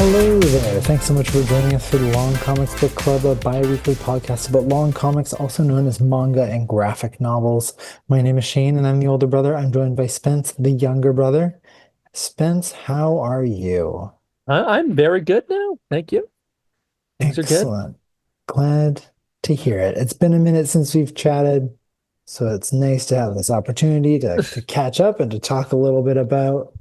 Hello there. Thanks so much for joining us for the Long Comics Book Club, a bi-weekly podcast about long comics, also known as manga and graphic novels. My name is Shane, and I'm the older brother. I'm joined by Spence, the younger brother. Spence, how are you? I'm very good now. Thank you. Things are good. Excellent. Glad to hear it. It's been a minute since we've chatted, so it's nice to have this opportunity to catch up and to talk a little bit about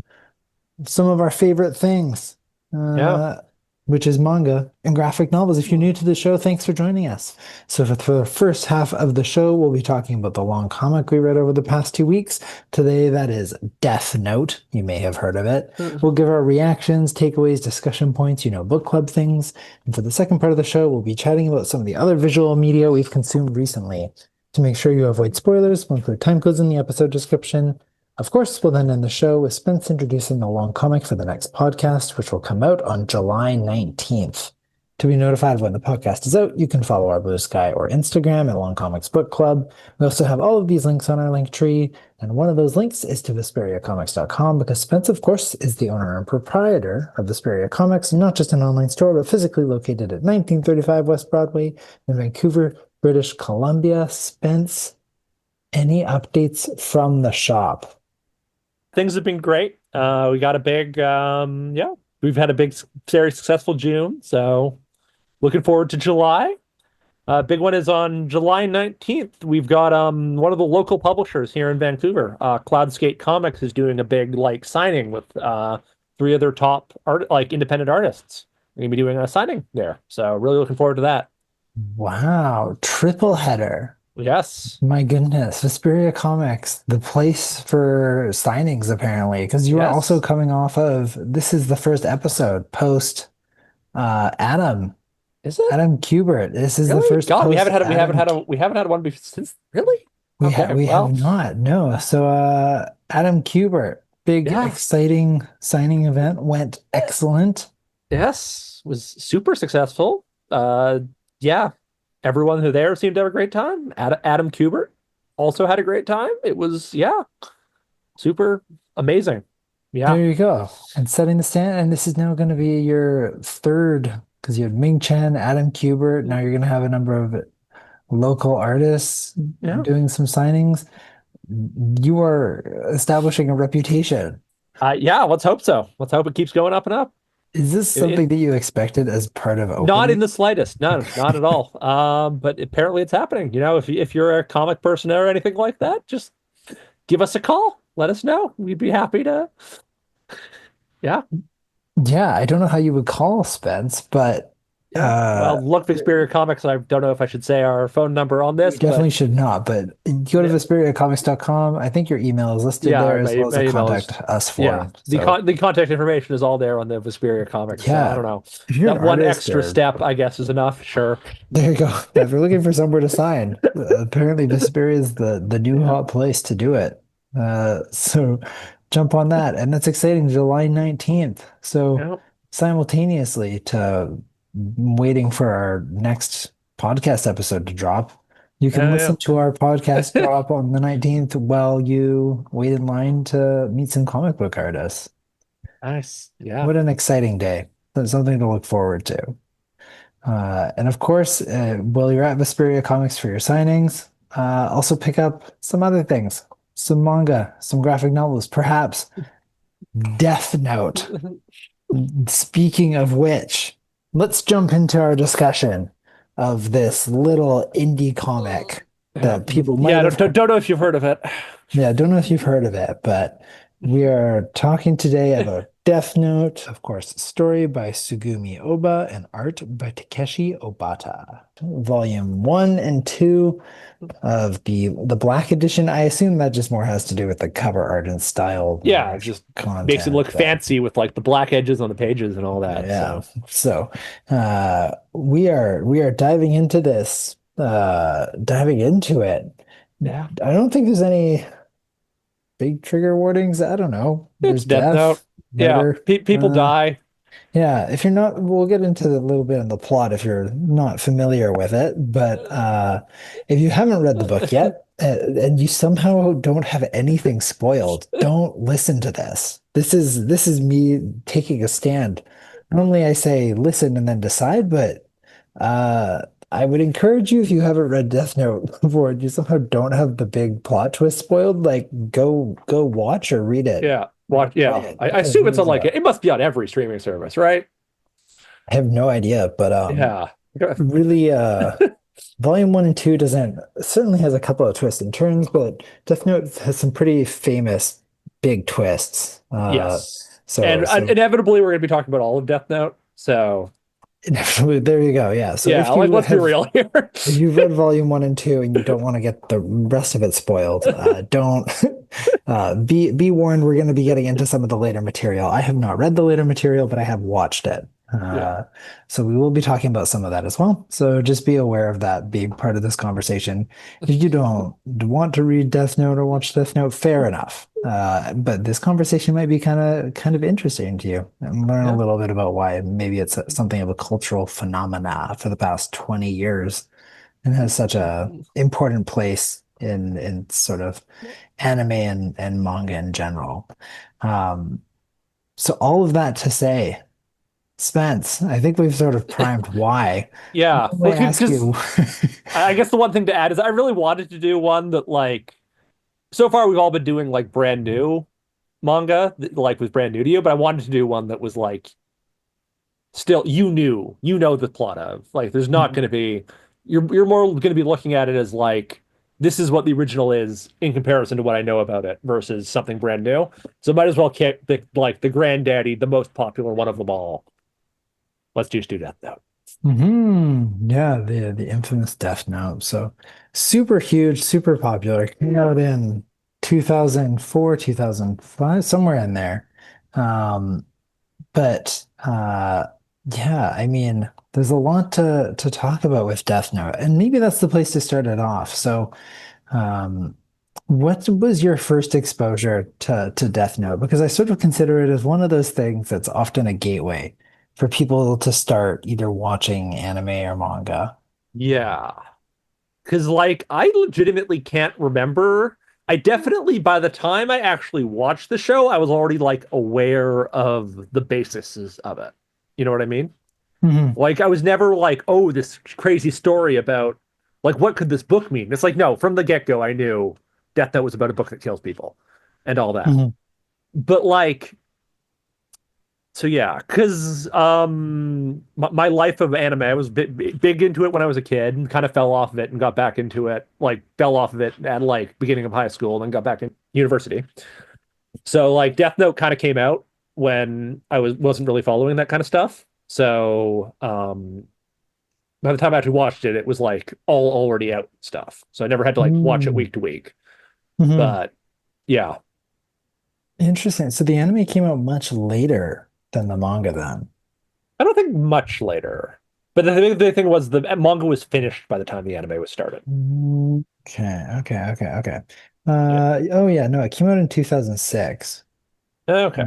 some of our favorite things, Yeah. uh, which is manga and graphic novels. If you're new to the show, thanks for joining us. So for the first half of the show, we'll be talking about the long comic we read over the past 2 weeks. Today, that is Death Note. You may have heard of it. We'll give our reactions, takeaways, discussion points, book club things. And for the second part of the show, we'll be chatting about some of the other visual media we've consumed recently. To make sure you avoid spoilers, we'll include time codes in the episode description. Of course, we'll then end the show with Spence introducing the long comic for the next podcast, which will come out on July 19th. To be notified when the podcast is out, you can follow our Blue Sky or Instagram at Long Comics Book Club. We also have all of these links on our LinkTree, and one of those links is to VesperiaComics.com because Spence, of course, is the owner and proprietor of Vesperia Comics, not just an online store, but physically located at 1935 West Broadway in Vancouver, British Columbia. Spence, any updates from the shop? Things have been great. We got a big, we've had a big, very successful June. So looking forward to July. Big one is on July 19th. We've got one of the local publishers here in Vancouver, Cloudskate Comics, is doing a big signing with three of their top independent artists. We're gonna be doing a signing there. So really looking forward to that. Wow, triple header. Yes. My goodness, Vesperia Comics, the place for signings, apparently, because you are also Yes. coming off of this is the first episode post Adam Is it? Adam Kubert. This is the Really? first God, we post haven't had a, we haven't Adam. had a we haven't had one since really? Okay, We have well, not, no. So Adam Kubert, big yeah. exciting signing event, went excellent. Yes, was super successful. Yeah, everyone who there seemed to have a great time. Adam Kubert also had a great time. It was, yeah, super amazing. Yeah. There you go. And setting the stand, and this is now going to be your third, because you had Ming Chen, Adam Kubert. Now you're going to have a number of local artists Yeah. doing some signings. You are establishing a reputation. Yeah, let's hope so. Let's hope it keeps going up and up. Is this It something that you expected as part of Not opening? in the slightest. No, not at all. But apparently it's happening. If you're a comic person or anything like that, just give us a call. Let us know. We'd be happy to. Yeah. Yeah, I don't know how you would call Spence, but Yeah. Well, look, Vesperia Comics. I don't know if I should say our phone number on you this, but definitely should not. But go to yeah, VesperiaComics.com. I think your email is listed yeah, there as well as my a email contact is us yeah. form. So The contact information is all there on the Vesperia Comics. So I yeah, don't know. if you're an That one artist extra or step, I guess, is enough. Sure. there you go. Yeah, if you're looking for somewhere to sign, apparently Vesperia is the new Yeah. hot place to do it. So jump on that. And that's exciting, July 19th. So Yeah. simultaneously to waiting for our next podcast episode to drop, you can Yeah. listen to our podcast drop on the 19th while you wait in line to meet some comic book artists. Nice. Yeah. What an exciting day. That's something to look forward to. And of course, while you're at Vesperia Comics for your signings, also pick up some other things, some manga, some graphic novels, perhaps Death Note. Speaking of which, let's jump into our discussion of this little indie comic Yeah. that people Yeah. might have heard. Don't know if you've heard of it. Yeah, I don't know if you've heard of it, but we are talking today about Death Note, of course, story by Sugumi Oba and art by Takeshi Obata. Volume 1 and 2 of the Black Edition. I assume that just more has to do with the cover art and style Yeah, it just makes it content, look but fancy with the black edges on the pages and all that. yeah. So So we are diving into this, diving into it. yeah, I don't think there's any big trigger warnings. I don't know. it's There's Death Note. death, Yeah, murder. people die. Yeah, if you're not, we'll get into a little bit of the plot if you're not familiar with it. But if you haven't read the book yet, and you somehow don't have anything spoiled, don't listen to this. This is me taking a stand Normally I say listen and then decide, but I would encourage you if you haven't read Death Note before and you somehow don't have the big plot twist spoiled, like go watch or read it. Yeah. Watch. Play Yeah. it. I Yeah, assume it it's on is like it must be on every streaming service, right? I have no idea, but Yeah. really Volume 1 and 2 doesn't certainly has a couple of twists and turns, but Death Note has some pretty famous big twists. Yes. So And so inevitably, we're going to be talking about all of Death Note. So, there you go. Yeah. So yeah, if like, you let's be have real here. if you've read volume 1 and 2 and you don't want to get the rest of it spoiled, don't be warned. We're going to be getting into some of the later material. I have not read the later material, but I have watched it. Yeah. So we will be talking about some of that as well. So just be aware of that being part of this conversation. If you don't want to read Death Note or watch Death Note, fair enough. But this conversation might be kind of interesting to you and learn a Yeah. little bit about why maybe it's something of a cultural phenomena for the past 20 years and has such a important place in sort of anime and manga in general. Um, so all of that to say, Spence, I think we've sort of primed why. Yeah. Normally Well, I ask because you, I guess the one thing to add is I really wanted to do one that, like, so far we've all been doing like brand new manga that, like, was brand new to you, but I wanted to do one that was like still you know the plot of. Like, there's not going to be you're more going to be looking at it as like this is what the original is in comparison to what I know about it versus something brand new. So might as well keep the granddaddy, the most popular one of them all. Let's just do that though. Yeah, the infamous Death Note. So super huge, super popular. Came out in 2004, 2005, somewhere in there. Um, but yeah, I mean, there's a lot to talk about with Death Note, and maybe that's the place to start it off. So, um, what was your first exposure to Death Note? Because I sort of consider it as one of those things that's often a gateway for people to start either watching anime or manga. Yeah. Because, like, I legitimately can't remember. I definitely, by the time I actually watched the show, I was already, like, aware of the bases of it. You know what I mean? Hmm. Like, I was never like, oh, this crazy story about, like, what could this book mean? It's like, no, from the get-go, I knew Death Note was about a book that kills people and all that. Hmm. But, like, so yeah, because my life of anime, I was big into it when I was a kid and kind of fell off of it and got back into it, like fell off of it at like beginning of high school and then got back in university. So like Death Note kind of came out when I wasn't really following that kind of stuff. So by the time I actually watched it, it was like all already out stuff. So I never had to like watch it Hmm. week to week. Hmm. But yeah, Interesting. So the anime came out much later than the manga then. I don't think much later. But the thing was the manga was finished by the time the anime was started. Okay. Yeah. Oh yeah, no, it came out in 2006. Okay.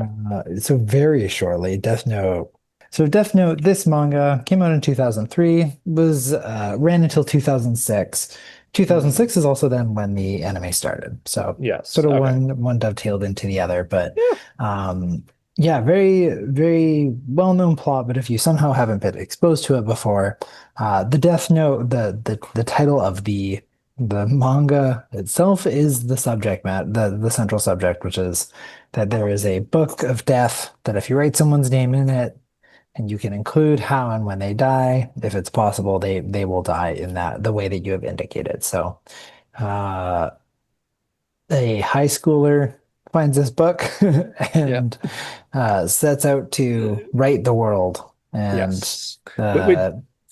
So very shortly, Death Note. So Death Note, this manga came out in 2003, was ran until 2006. Hmm. 2006 is also then when the anime started. So Yes. sort of Okay. one dovetailed into the other, but Yeah. um yeah, very well-known plot, but if you somehow haven't been exposed to it before, the Death Note, the title of the manga itself is the subject matter, the central subject, which is that there is a book of death that if you write someone's name in it and you can include how and when they die, if it's possible, they will die in that the way that you have indicated. So uh, a high schooler finds this book Yeah. and sets out to right the world. And Yes. Which, uh,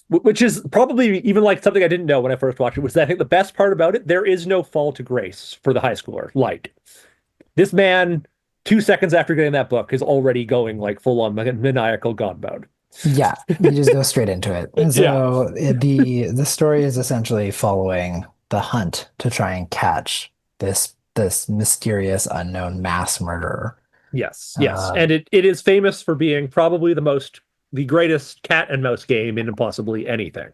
which is probably even like something I didn't know when I first watched it was that I think the best part about it, there is no fall to grace for the high schooler. Like this man, 2 seconds after getting that book, is already going like full on maniacal god mode. yeah, you just go straight into it. And Yeah. so the story is essentially following the hunt to try and catch this mysterious unknown mass murderer. Yes. Yes. Uh, And it is famous for being probably the greatest cat and mouse game in possibly anything.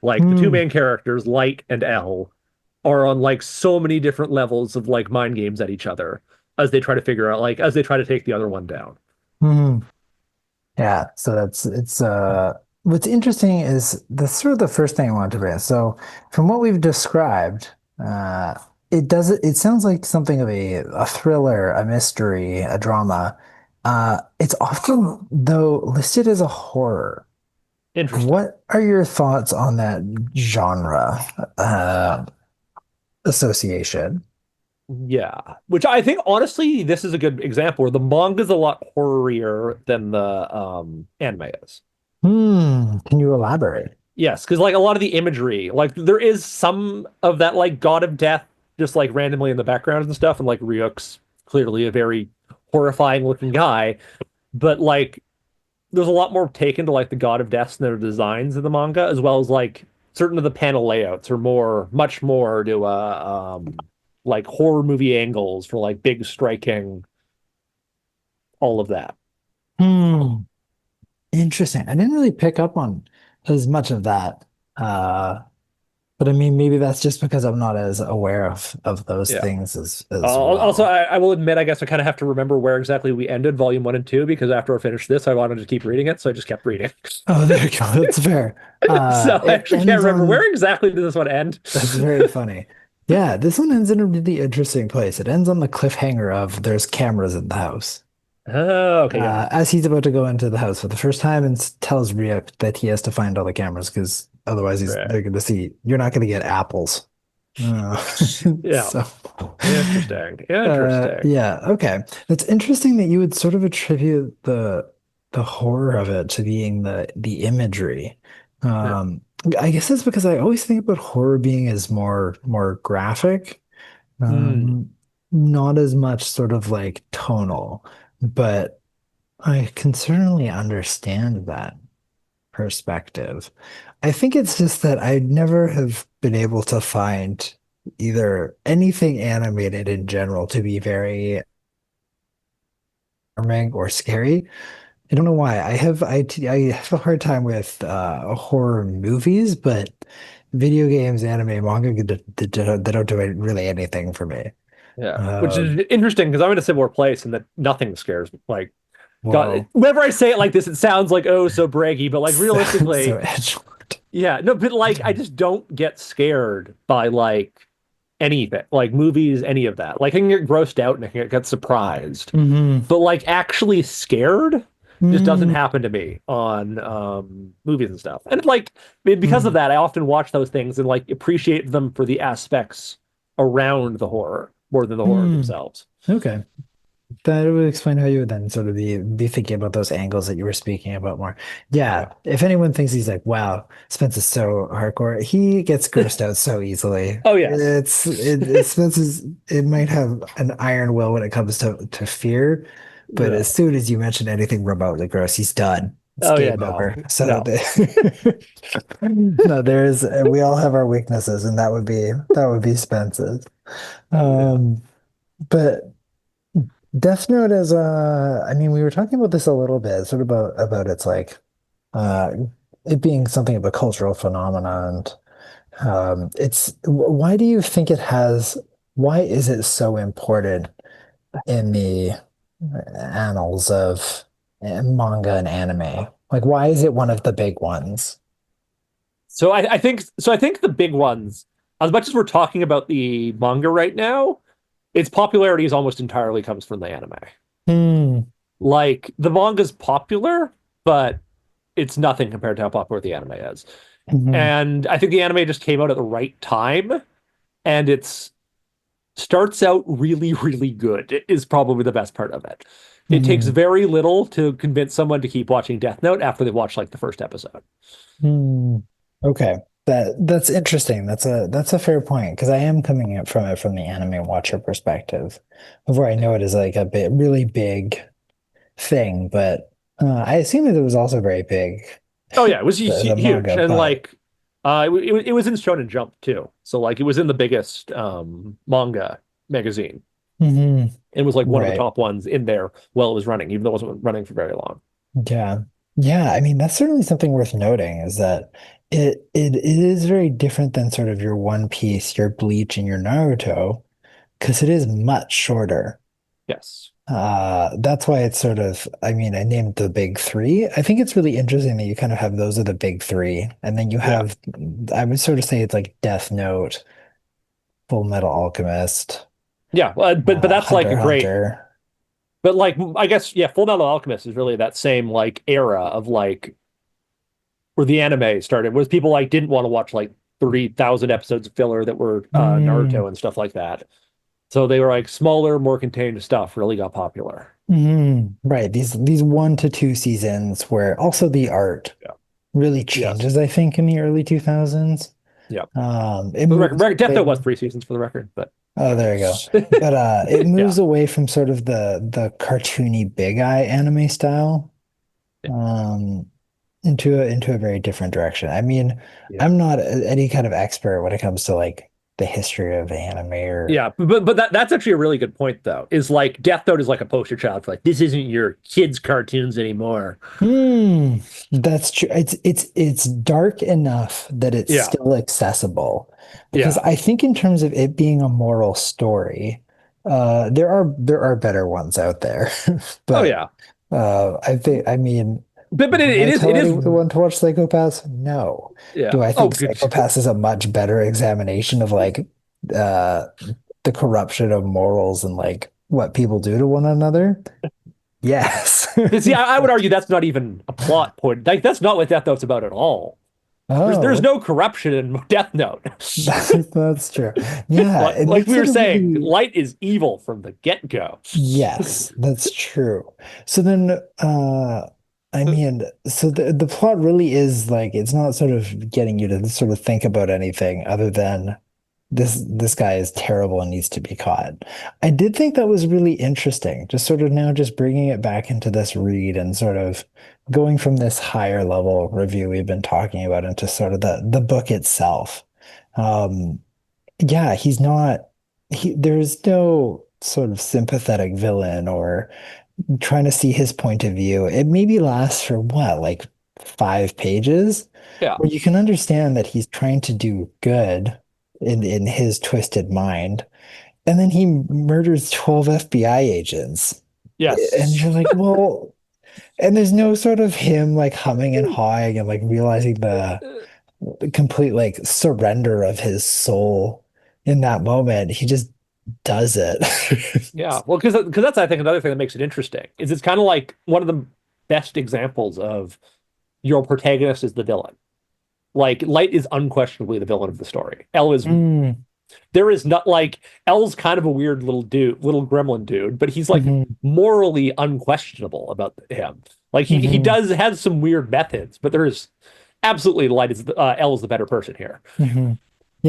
Like the two hmm, main characters, Light and L, are on like so many different levels of like mind games at each other as they try to figure out like as they try to take the other one down. hmm. Yeah, so that's it's what's interesting is that's sort of the first thing I wanted to raise. So from what we've described, it sounds like something of a thriller, a mystery, a drama. It's often though listed as a horror. Interesting. What are your thoughts on that genre association? Yeah, which I think honestly, this is a good example where the manga's a lot horrorier than the anime is. Can you elaborate? Yes, because like a lot of the imagery, like there is some of that like God of Death just like randomly in the background and stuff, and like Ryuk's clearly a very horrifying looking guy, but like there's a lot more taken to like the God of Death and their designs in the manga, as well as like certain of the panel layouts are much more to like horror movie angles for like big striking, all of that. Hmm. Interesting. I didn't really pick up on as much of that. Uh, but I mean, maybe that's just because I'm not as aware of those Yeah. things as Also, well. I will admit, I guess I kind of have to remember where exactly we ended volume one and two because after I finished this, I wanted to keep reading it, so I just kept reading. Oh, there you go. That's fair. So I It actually can't ends remember on, where exactly did this one end. that's very funny. Yeah, this one ends in a really interesting place. It ends on the cliffhanger of there's cameras in the house. Oh, okay, got it. As he's about to go into the house for the first time and tells Ryuk that he has to find all the cameras because otherwise Right. they're going to see you're not going to get apples. Uh, Yeah. so Interesting. Interesting. yeah, okay. It's interesting that you would sort of attribute the horror of it to being the imagery. Yeah. Um, I guess that's because I always think about horror being as more graphic, Hmm. um, not as much sort of like tonal, but I can certainly understand that perspective. I think it's just that I never have been able to find either anything animated in general to be very alarming or scary. I don't know why. I have a hard time with horror movies, but video games, anime, manga, they don't do really anything for me. Yeah. Which Um, is interesting because I'm in a similar place and that nothing scares me. Like, God, Whoa. whenever I say it like this, it sounds like, oh, so braggy, but like So realistically, edgelord. yeah, no, but like I just don't get scared by like anything, like movies, any of that. Like I can get grossed out and I can get surprised, Hmm. but like actually scared just doesn't Mm, happen to me on movies and stuff. And like because of mm, that, I often watch those things and like appreciate them for the aspects around the horror more than the horror mm. themselves. Okay. That would explain how you would then sort of be thinking about those angles that you were speaking about more. Yeah, Yeah. if anyone thinks he's like, wow, Spence is so hardcore, he gets grossed out so easily. Oh yes. Spence is it might have an iron will when it comes to fear, but Yeah. as soon as you mention anything remotely gross, he's done. It's Oh yeah, game over. no. So No. the, no, there's we all have our weaknesses, and that would be Spence's. Yeah. Um, but. Death Note is I mean we were talking about this a little bit, sort of about its like uh it being something of a cultural phenomenon. It's why do you think it has why is it so important in the annals of manga and anime? Like why is it one of the big ones? I think the big ones, as much as we're talking about the manga right now, its popularity is almost entirely comes from the anime. Hmm. Like the manga's popular, but it's nothing compared to how popular the anime is. Hmm. And I think the anime just came out at the right time, and it's starts out really, really good. It is probably the best part of it. It takes Hmm. very little to convince someone to keep watching Death Note after they watch like the first episode. Hmm. Okay. That's interesting. That's a fair point because I am coming at from it from the anime watcher perspective, of where I know it is like a bit really big thing, but I assume that it was also very big Oh yeah, it was the huge, manga, and but like, it was in Shonen Jump too. So like, it was in the biggest manga magazine. mhm, It was like one of the right. top ones in there while it was running, even though it wasn't running for very long. Yeah. Yeah, I mean that's certainly something worth noting is that it is very different than sort of your One Piece, your Bleach, and your Naruto, because it is much shorter. Yes. That's why it's sort of, I mean, I named the big three. I think it's really interesting that you kind of have those are the big three. And then you Yeah. have, I would sort of say it's like Death Note, Full Metal Alchemist, Yeah, but that's like Hunter a x great. Hunter. But like I guess yeah, Full Metal Alchemist is really that same like era of like where the anime started, was people like didn't want to watch like 30,000 episodes of filler that were Mm, Naruto and stuff like that. So they were like smaller, more contained stuff really got popular. right. These 1 to 2 seasons where also the art Yeah. really Yes. changes, I think, in the early 2000s. Yeah. It For the moves record, Death Note away. was 3 seasons for the record, but Oh, whatever. there you go. But it Yeah. moves away from sort of the cartoony big eye anime style. Yeah. Um, into a very different direction. I mean, Yeah. I'm not any kind of expert when it comes to like the history of anime or Yeah, but that's actually a really good point though. Is like Death Note is like a poster child for like this isn't your kids' cartoons anymore. Hmm, that's true. It's dark enough that it's Yeah, still accessible. Because yeah. I think in terms of it being a moral story, there are better ones out there. Oh But yeah. I mean, But would I it tell is anyone to watch Psychopaths? No. yeah. Do I Oh think good. Psychopaths is a much better examination of like uh the corruption of morals and like what people do to one another? Yes. See, I would argue that's not even a plot point. Like that's not what Death Note's about at all. There's Oh, no corruption in Death Note. that's true. Yeah, it Like makes we it were a saying, really, light is evil from the get-go. yes, that's true. So then, I mean, so the plot really is like it's not sort of getting you to sort of think about anything other than this guy is terrible and needs to be caught. I did think that was really interesting. Just sort of now just bringing it back into this read and sort of going from this higher level review we've been talking about into sort of the book itself. Um, yeah, he's not there's no sort of sympathetic villain or trying to see his point of view. It maybe lasts for what, like 5 pages, Yeah. where you can understand that he's trying to do good in his twisted mind. And then he murders 12 FBI agents. And Yes. you're like, well, and there's no sort of him like humming and hawing and like realizing the complete like surrender of his soul in that moment. He just does it. Yeah. Well, because that's I think another thing that makes it interesting is it's kind of like one of the best examples of your protagonist is the villain. Like Light is unquestionably the villain of the story. L is Mm, there is not like L's kind of a weird little dude, little gremlin dude, but he's like mhm, morally unquestionable about him. Like he mhm, does have some weird methods, but there is absolutely Light is L is the better person here. mhm.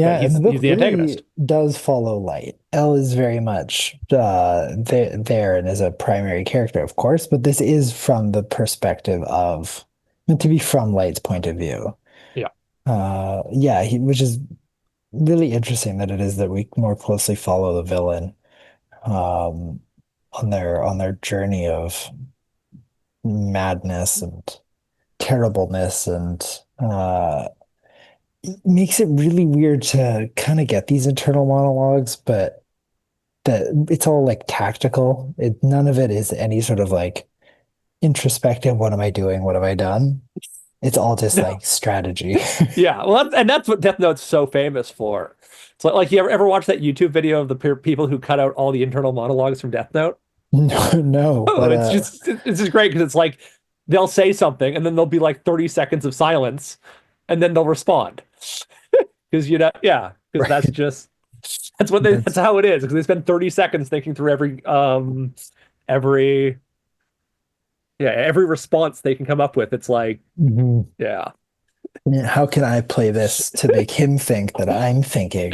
But Yeah, and the he's book the really antagonist. does follow Light. Elle is very much there and is a primary character, of course, but this is from the perspective of meant to be from Light's point of view. Yeah. Yeah, which is really interesting that it is that we more closely follow the villain um, on their journey of madness and terribleness and it makes it really weird to kind of get these internal monologues, but that it's all like tactical. None of it is any sort of like introspective. What am I doing? What have I done? It's all just No. like strategy. Yeah. Well, and that's what Death Note's so famous for. It's like you ever watch that YouTube video of the people who cut out all the internal monologues from Death Note? No, no, Oh, but it's just great because it's like they'll say something and then there'll be like 30 seconds of silence and then they'll respond. Because yeah, because right. that's That's how it is. Because they spend 30 seconds thinking through every every response they can come up with. It's like, mhm. yeah. Yeah, how can I play this to make him think that I'm thinking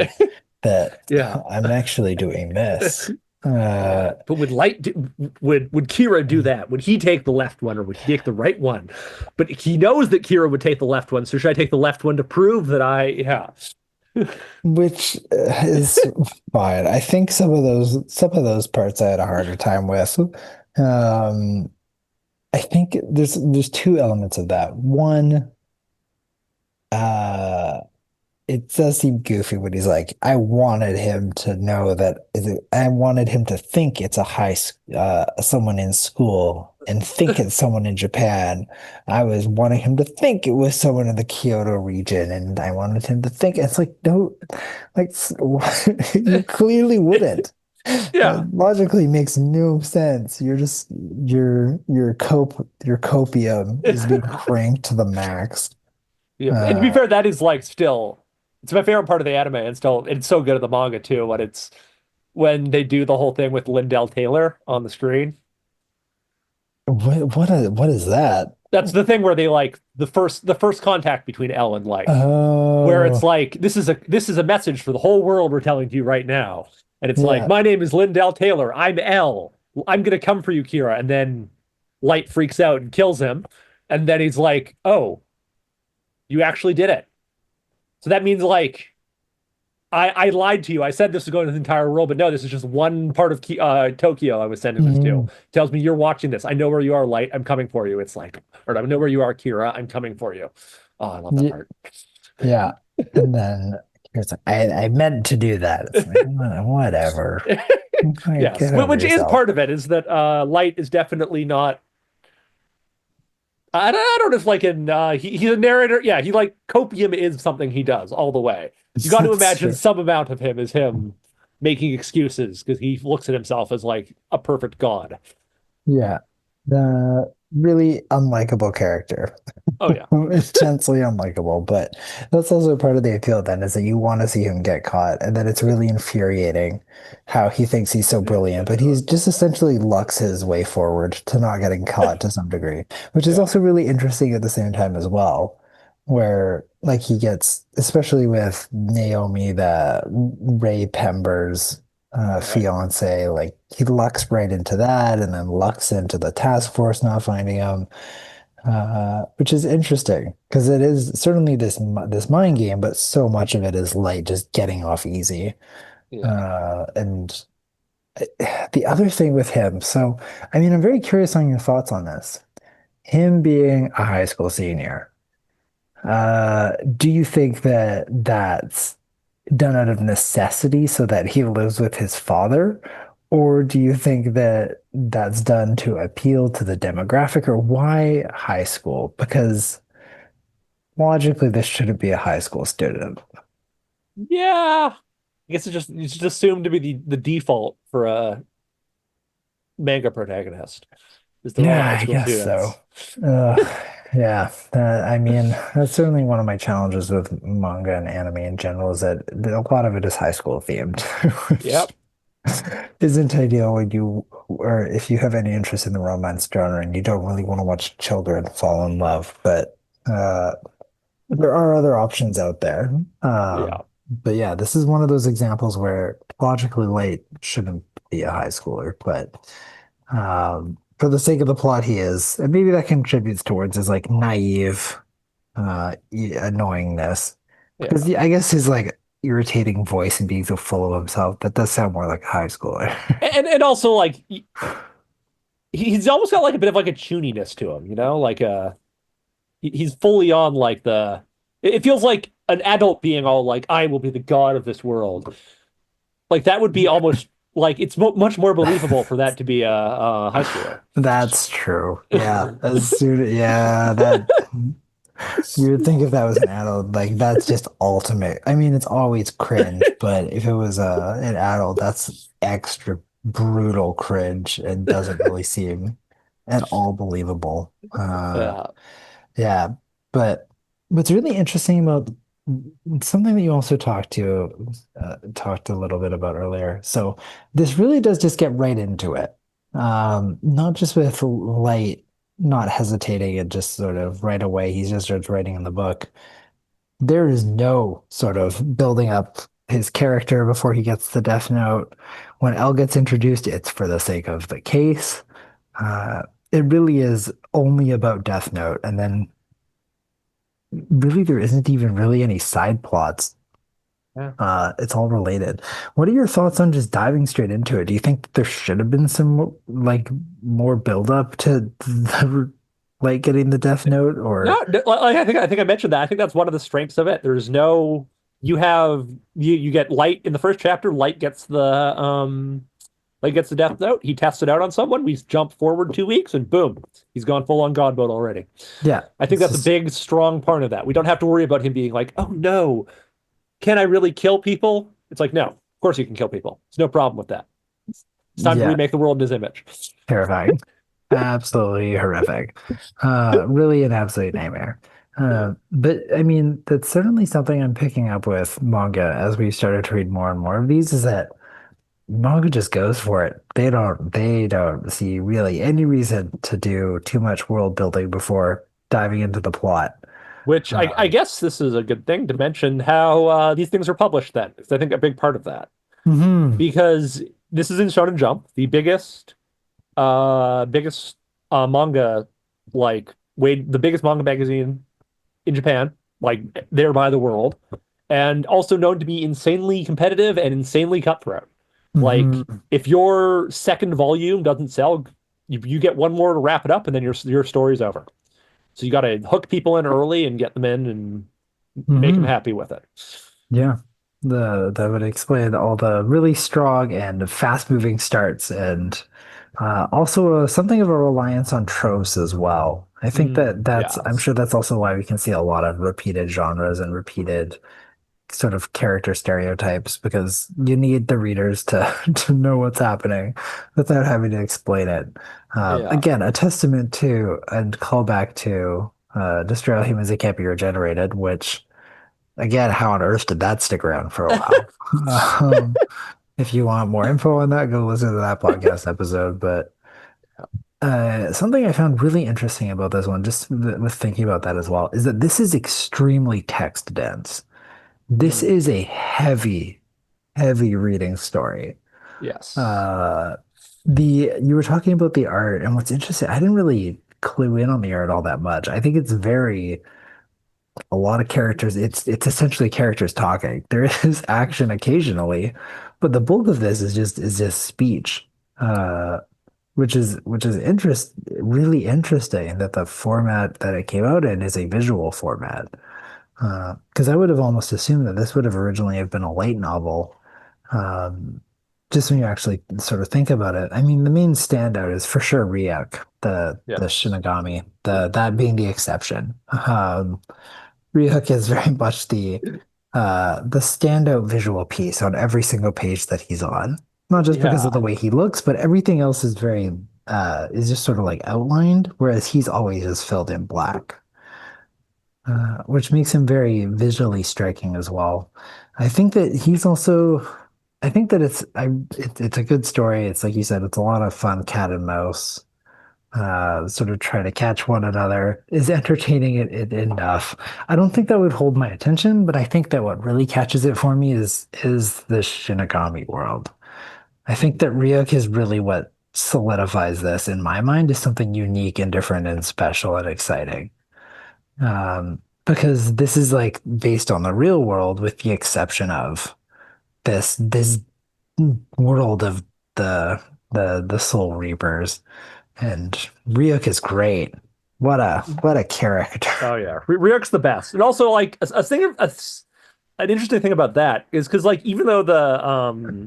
that Yeah. I'm actually doing this? But would Kira do that? Would he take the left one or would he take the right one? But he knows that Kira would take the left one, so should I take the left one to prove that I yeah. Which is fine. I think some of those parts I had a harder time with. Um, I think there's two elements of that. One, uh, it does seem goofy when he's like, I wanted him to know that I wanted him to think it's someone in school and think it's someone in Japan. I was wanting him to think it was someone in the Kyoto region, and I wanted him to think it's like no, like you clearly wouldn't. Yeah. That logically makes no sense. You're just your copium is being cranked to the max. Yeah. And to be Uh, fair, that is like still it's my favorite part of the anime, and still it's so good at the manga too, when they do the whole thing with Lindell Taylor on the screen. what is that? That's the thing where they like the first contact between L and Light, where it's Oh, like this is a message for the whole world we're telling to you right now. And it's like, yeah. my name is Lindell Taylor. I'm L. I'm gonna come for you, Kira. And then Light freaks out and kills him. And then he's like, oh, you actually did it. So that means like I lied to you. I said this was going to the entire world, but no, this is just one part of Tokyo I was sending this to. Mhm. Tells me you're watching this. I know where you are, Light. I'm coming for you. It's like, or I know where you are, Kira. I'm coming for you. Oh, I love that Ye- part. Yeah. And then here's I meant to do that. It's like, whatever. Like, Yes, get over which is yourself. part of it, is that Light is definitely not. I don't know if like he's a narrator. Yeah, he like copium is something he does all the way. You got to That's imagine true. some amount of him is him making excuses because he looks at himself as like a perfect god. Yeah. The really unlikable character. Oh yeah, Intensely unlikable, but that's also part of the appeal then is that you want to see him get caught, and then it's really infuriating how he thinks he's so brilliant, but he's just essentially lucks his way forward to not getting caught to some degree, which is yeah, also really interesting at the same time as well, where like he gets, especially with Naomi, the Ray Pember's right. fiance, like he lucks right into that and then lucks into the task force not finding him, which is interesting because it is certainly this mind game, but so much of it is Light just getting off easy. Yeah. And the other thing with him, so I mean, I'm very curious on your thoughts on this. Him being a high school senior, do you think that that's done out of necessity so that he lives with his father? Or do you think that that's done to appeal to the demographic, or why high school? Because logically, this shouldn't be a high school student. Yeah. I guess it's just assumed to be the default for a manga protagonist is they're all high Yeah, I school guess so. students. Yeah, I mean, that's certainly one of my challenges with manga and anime in general is that a lot of it is high school themed, which Yep. isn't ideal when or if you have any interest in the romance genre and you don't really want to watch children fall in love, but uh, there are other options out there. Yeah. But yeah, this is one of those examples where logically Light shouldn't be a high schooler, but for the sake of the plot, he is, and maybe that contributes towards his like naive, annoyingness. Because Yeah. I guess his like irritating voice and being so full of himself, that does sound more like a high schooler. And also like he's almost got like a bit of like a chuniness to him, like he's fully on like it feels like an adult being all like, I will be the god of this world. Like that would be almost like it's much more believable for that to be a high schooler. That's true. Yeah, yeah, that you would think if that was an adult, like that's just ultimate. I mean, it's always cringe, but if it was an adult, that's extra brutal cringe and doesn't really seem at all believable. Yeah. Yeah, but what's really interesting about something that you also talked a little bit about earlier. So this really does just get right into it. Not just with Light not hesitating and just sort of right away, he just starts writing in the book. There is no sort of building up his character before he gets the Death Note. When L gets introduced, it's for the sake of the case. Uh, it really is only about Death Note, and then really there isn't even really any side plots. Yeah. It's all related. What are your thoughts on just diving straight into it? Do you think there should have been some like more build up to like getting the Death Note, No, or like I think I mentioned that. I think that's one of the strengths of it. There's no you get Light in the first chapter. Light gets the Death Note. He tests it out on someone. We jump forward 2 weeks, and boom, he's gone full on God mode already. Yeah, I think it's that's a just big, strong part of that. We don't have to worry about him being like, oh no, can I really kill people? It's like, no, of course you can kill people. There's no problem with that. It's time to yeah, remake the world in his image. terrifying. Absolutely horrific. Really an absolute nightmare. Yeah. But I mean, that's certainly something I'm picking up with manga as we started to read more and more of these is that manga just goes for it. They don't see really any reason to do too much world building before diving into the plot. Which I Um, guess this is a good thing to mention how these things are published then, because I think a big part of that. mhm, Because this is in Shonen Jump, the biggest manga, the biggest manga magazine in Japan, like thereby the world, and also known to be insanely competitive and insanely cutthroat. Like mhm, if your second volume doesn't sell, you get one more to wrap it up, and then your story's over. So you got to hook people in early and get them in and make them mhm. happy with it. Yeah. That would explain all the really strong and fast-moving starts and also something of a reliance on tropes as well. I think I'm Yes. sure that's also why we can see a lot of repeated genres and repeated sort of character stereotypes because you need the readers to to know what's happening without having to explain it. Yeah. Again, a testament to and callback to Destroy All Humans That Can't Be Regenerated, which again, how on earth did that stick around for a while? Um, if you want more info on that, go listen to that podcast episode. But something I found really interesting about this one, just with thinking about that as well, is that this is extremely text dense. This Mm, is a heavy, heavy reading story. yes. Uh, you were talking about the art, and what's interesting, I didn't really clue in on the art all that much. I think it's very a lot of characters. It's essentially characters talking. There is action occasionally, but the bulk of this is just speech, uh, which is really interesting that the format that it came out in is a visual format. Because I would have almost assumed that this would have originally have been a light novel. Um, just when you actually sort of think about it, I mean, the main standout is for sure Ryuk, the Yes. Shinigami, the that being the exception. Ryuk is very much the standout visual piece on every single page that he's on. Not just because of Yeah. the way he looks, but everything else is just sort of like outlined, whereas he's always just filled in black, which makes him very visually striking as well. I think that he's also I think that it's a good story. It's like you said, it's a lot of fun cat and mouse sort of try to catch one another is entertaining it enough. I don't think that would hold my attention, but I think that what really catches it for me is the Shinigami world. I think that Ryuk is really what solidifies this in my mind is something unique and different and special and exciting. Because this is like based on the real world, with the exception of this world of the the Soul Reapers. And Ryuk is great. What a character. Oh yeah. Ryuk's the best. And also like a thing an interesting thing about that is because like even though the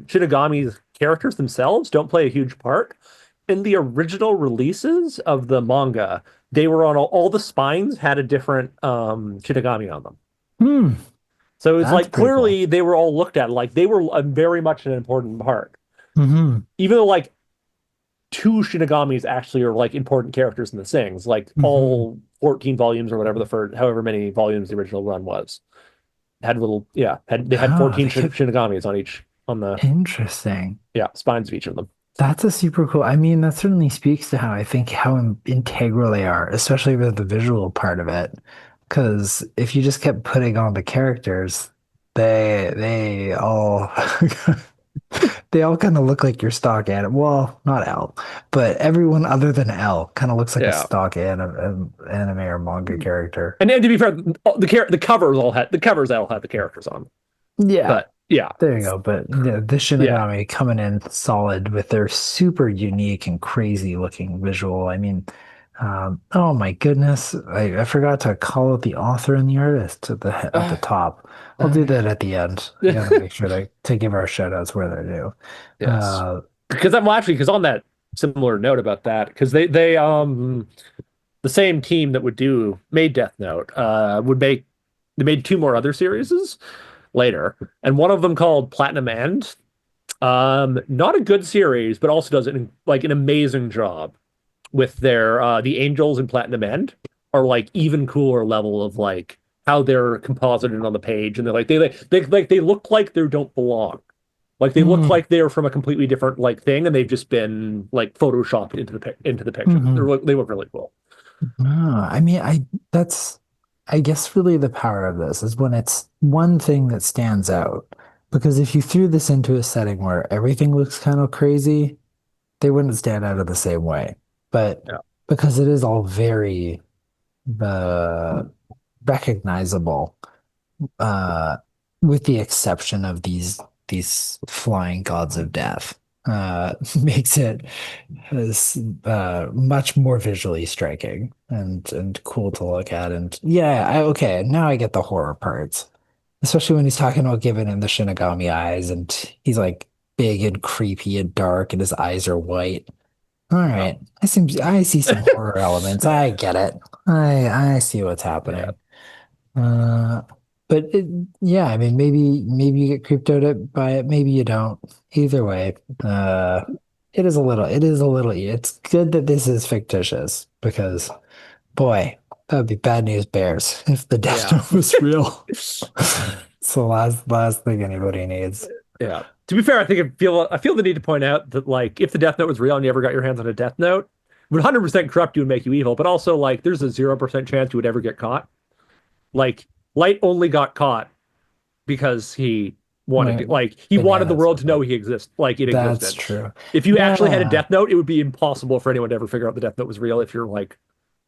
Shinigami's characters themselves don't play a huge part in the original releases of the manga, they were on all the spines had a different Shinigami on them. Hmm, So it's that's like pretty cool. clearly they were all looked at like they were very much an important part. Hmm. Even though like two Shinigamis actually are like important characters in the things, like Hmm. all 14 volumes or whatever the first, however many volumes the original run was. Had little, yeah, they had Oh, 14 they could Shinigamis on each, on the, interesting. yeah, spines of each of them. That's a super cool. I mean, that certainly speaks to how I think how integral they are, especially with the visual part of it. Because if you just kept putting on the characters, they all they all kind of look like your stock anime. Well, not L, but everyone other than L kind of looks like a Yeah. stock anime or manga character. And to be fair, the covers all had the characters on. Yeah, But yeah, there you go. But yeah, the yeah, Shinigami coming in solid with their super unique and crazy looking visual. I mean, Oh my goodness, I forgot to call out the author and the artist at the Uh, top. I'll do uh, that at the end. I gotta make sure to give our shout outs where they're due. yes. Uh, Because I'm well, actually because on that similar note about that, because they the same team that would do made Death Note would make they made two more other series later, and one of them called Platinum End. Not a good series, but also does like an amazing job with their the Angels in Platinum End are like even cooler level of like how they're composited on the page, and they look like they don't belong. Like they look mm, like they're from a completely different like thing, and they've just been like photoshopped into the picture. mhm. They look really cool. I mean, that's I guess really the power of this is when it's one thing that stands out. Because if you threw this into a setting where everything looks kind of crazy, they wouldn't stand out in the same way. But Yeah. because it is all very uh, recognizable, uh, with the exception of these flying gods of death, makes it much more visually striking and cool to look at. And yeah, okay, now I get the horror parts, especially when he's talking about giving him the Shinigami eyes, and he's like big and creepy and dark, and his eyes are white. All Yeah. right, I see some horror elements. I get it. I see what's Yeah. happening. Uh, but yeah, I mean, maybe you get creeped out by it, maybe you don't. Either way, uh, it is a little. It's good that this is fictitious because, boy, that would be bad news bears if the Death Yeah. Note was real. It's the last thing anybody needs. Yeah. To be fair, I feel the need to point out that like if the Death Note was real and you ever got your hands on a Death Note, it would 100% corrupt you and make you evil, but also like there's a 0% chance you would ever get caught. Like Light only got caught because Wait, he wanted the bananas world with to know it. it That's existed. true. If you actually had a Yeah. Death Note, it would be impossible for anyone to ever figure out the Death Note was real if you're like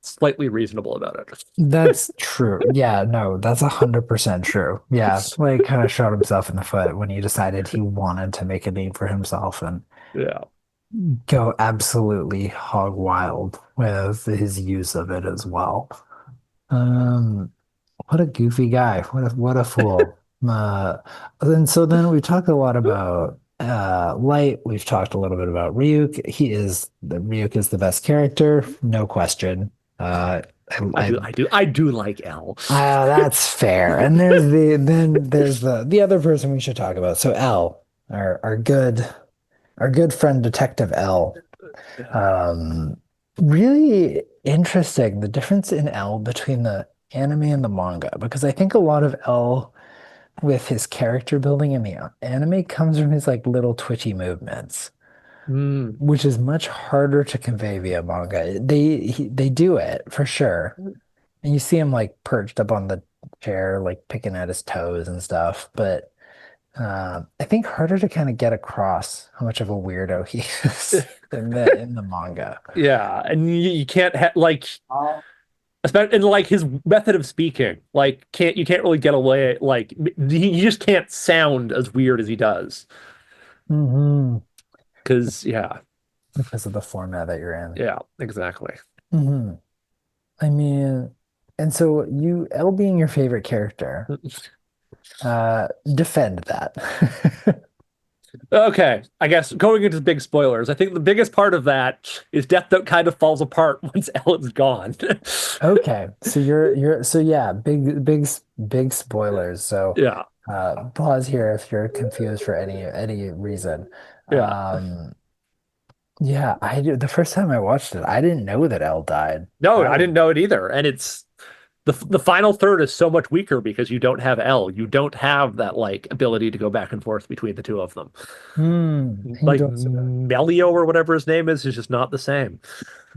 slightly reasonable about it. That's true. Yeah, no, that's 100% true. Yeah, like kind of shot himself in the foot when he decided he wanted to make a name for himself and Yeah. go absolutely hog wild with his use of it as well. Um, what a goofy guy. What a fool. Then we talked a lot about Light. We've talked a little bit about Ryuk. Ryuk is the best character, no question. I do like L. That's fair. And there's the other person we should talk about. So L, our good friend Detective L. Um, really interesting the difference in L between the anime and the manga because I think a lot of L with his character building in the anime comes from his like little twitchy movements, Mm. which is much harder to convey via manga. They do it for sure. And you see him like perched up on the chair, like picking at his toes and stuff. But I think harder to kind of get across how much of a weirdo he is in the manga. Yeah, and you can't like especially in like his method of speaking, like can't really get away like he just can't sound as weird as he does. Hmm. Because yeah, Because of the format that you're in. yeah, exactly. Hmm. I mean, and so you, L being your favorite character, defend that. Okay, I guess going into big spoilers, I think the biggest part of that is Death Note kind of falls apart once Ellen's gone. Okay, so so yeah, big spoilers. So Yeah, pause here if you're confused for any reason. yeah. Um, yeah, the first time I watched it, I didn't know that L died. No, I I was didn't know it either, and it's the final third is so much weaker because you don't have L. You don't have that like ability to go back and forth between the two of them. he Like does Melio or whatever his name is just not the same.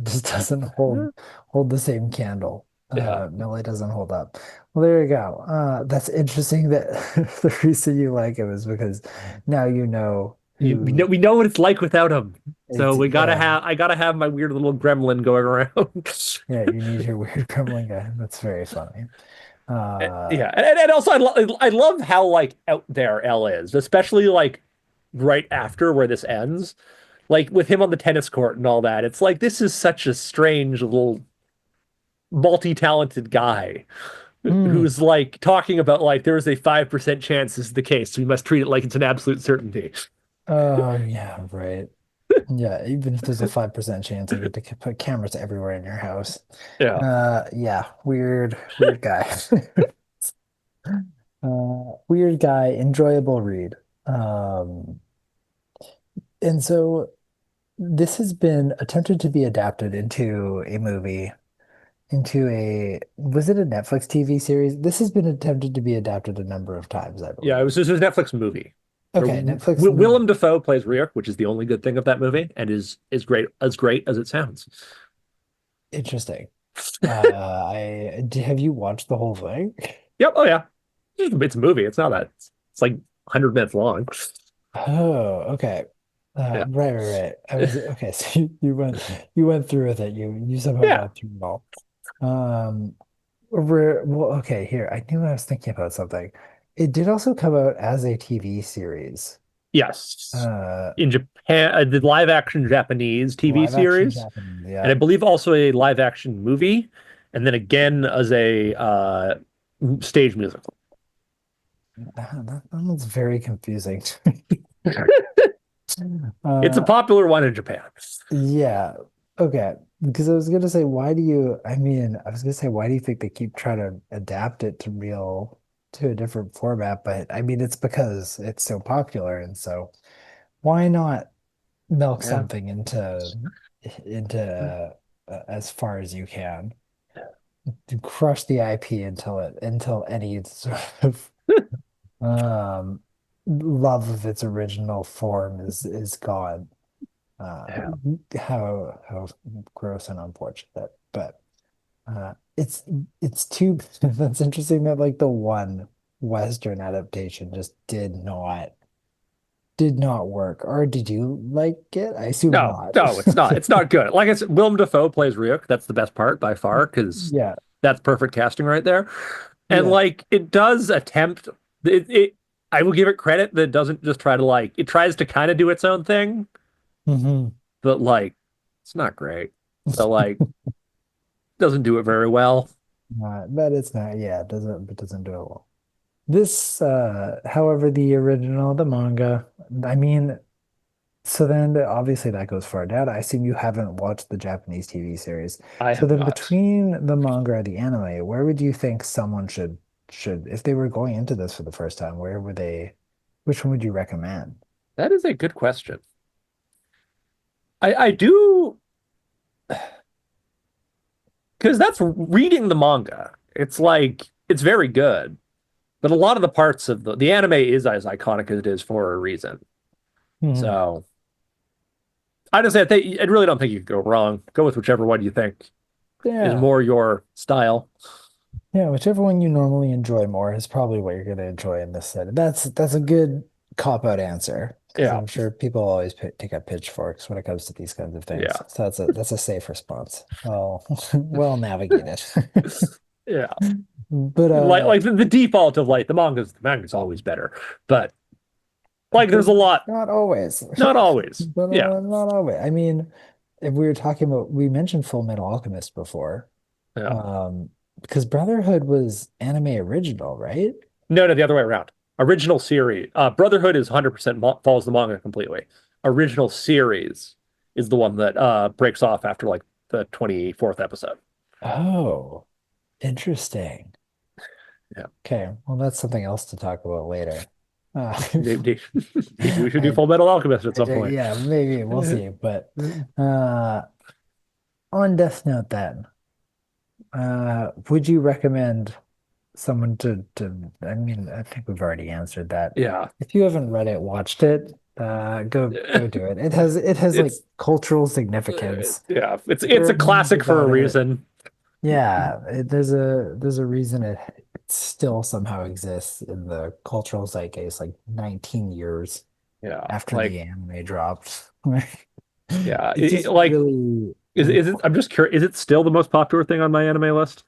just doesn't Yeah. hold the same candle. Yeah. Millie doesn't hold up. Well, there you go. That's interesting that the reason you like him is because now you know who We know what it's like without him. So it's yeah. I gotta have my weird little gremlin going around. Yeah, you need your weird gremlin guy. That's very funny. Uh, Yeah, and also I love how like out there L is, especially like right after where this ends. Like with him on the tennis court and all that. It's like this is such a strange little multi-talented guy Hmm. who's like talking about like there is a 5% chance this is the case, so we must treat it like it's an absolute certainty. Oh, yeah, right. Yeah, even if there's a 5% chance, you get to put cameras everywhere in your house. Yeah. Yeah, weird guy. Weird guy, enjoyable read. Um, and so this has been attempted to be adapted into a movie, was it a Netflix TV series? This has been attempted to be adapted a number of times, I Yeah, it believe. was just a Netflix movie. Where Okay, Netflix Willem movie. Dafoe plays Ryuk, which is the only good thing of that movie, and is great as it sounds. Interesting. Have you watched the whole thing? Yep. Oh yeah. It's a movie. It's not that. It's like 100 minutes long. Oh, okay. Yeah. Right. I was okay. So you went through with it. You somehow Yeah. got through it all. Um, well, okay. Here, I knew I was thinking about something. It did also come out as a TV series. Yes. Uh, In Japan, the live action Japanese TV Live action series, Japanese. and I Yeah, believe also a live action movie, and then again as a stage musical. that one's very confusing. It's a Uh, popular one in Japan. yeah. Okay. Because I was gonna say, I was gonna say, why do you think they keep trying to adapt it to a different format? But I mean, it's because it's so popular, and so why not milk Yeah. something into as far as you can to crush the IP until any sort of um love of its original form is gone. Uh, Yeah. how gross and unfortunate, but it's too that's interesting that like the one Western adaptation just did not work. Or did you like it? I assume No, not. no, it's not. It's not good. Like I said, Willem Dafoe plays Ryuk. That's the best part by far because Yeah, that's perfect casting right there. And yeah. like it does attempt it. I will give it credit that it doesn't just try to like it tries to kind of do its own thing, Hmm. but like it's not great. So like doesn't do it very well. But it's not, yeah, it doesn't do it well. This, however, the manga, I mean, so then obviously that goes far down. I assume you haven't watched the Japanese TV series. I So have then not. between the manga and the anime, where would you think someone should if they were going into this for the first time, which one would you recommend? That is a good question. I do because that's reading the manga. It's like it's very good, but a lot of the parts of the anime is as iconic as it is for a reason. Hmm. So I really don't think you could go wrong. Go with whichever one you think is Yeah. more your style. Yeah, whichever one you normally enjoy more is probably what you're going to enjoy in this setting. That's a good cop-out answer because Yeah, I'm sure people always take up pitchforks when it comes to these kinds of things. yeah, So that's a safe response. Well, well navigated. yeah. But Like the default of like the manga's always better, but like but there's a lot. not always. Not always. But Yeah, not always. I mean, if we were talking about, we mentioned Full Metal Alchemist before, yeah. um, because Brotherhood was anime original, right? No, the other way around. Original series. Brotherhood is 100% follows the manga completely. Original series is the one that breaks off after like the 24th episode. Oh, interesting. Yeah. Okay, well, that's something else to talk about later. Maybe, maybe we should do I, Full Metal Alchemist at some point. yeah, maybe we'll see. But uh, on Death Note, then, would you recommend someone to? I mean, I think we've already answered that. Yeah. If you haven't read it, watched it, go do it. It has like It's cultural significance. yeah, it's There are a memes classic for a about it. reason. Yeah, there's a reason it still somehow exists in the cultural zeitgeist, like 19 years Yeah. after Like the anime dropped. yeah, It just like really is it I'm just curious, is it still the most popular thing on my anime list?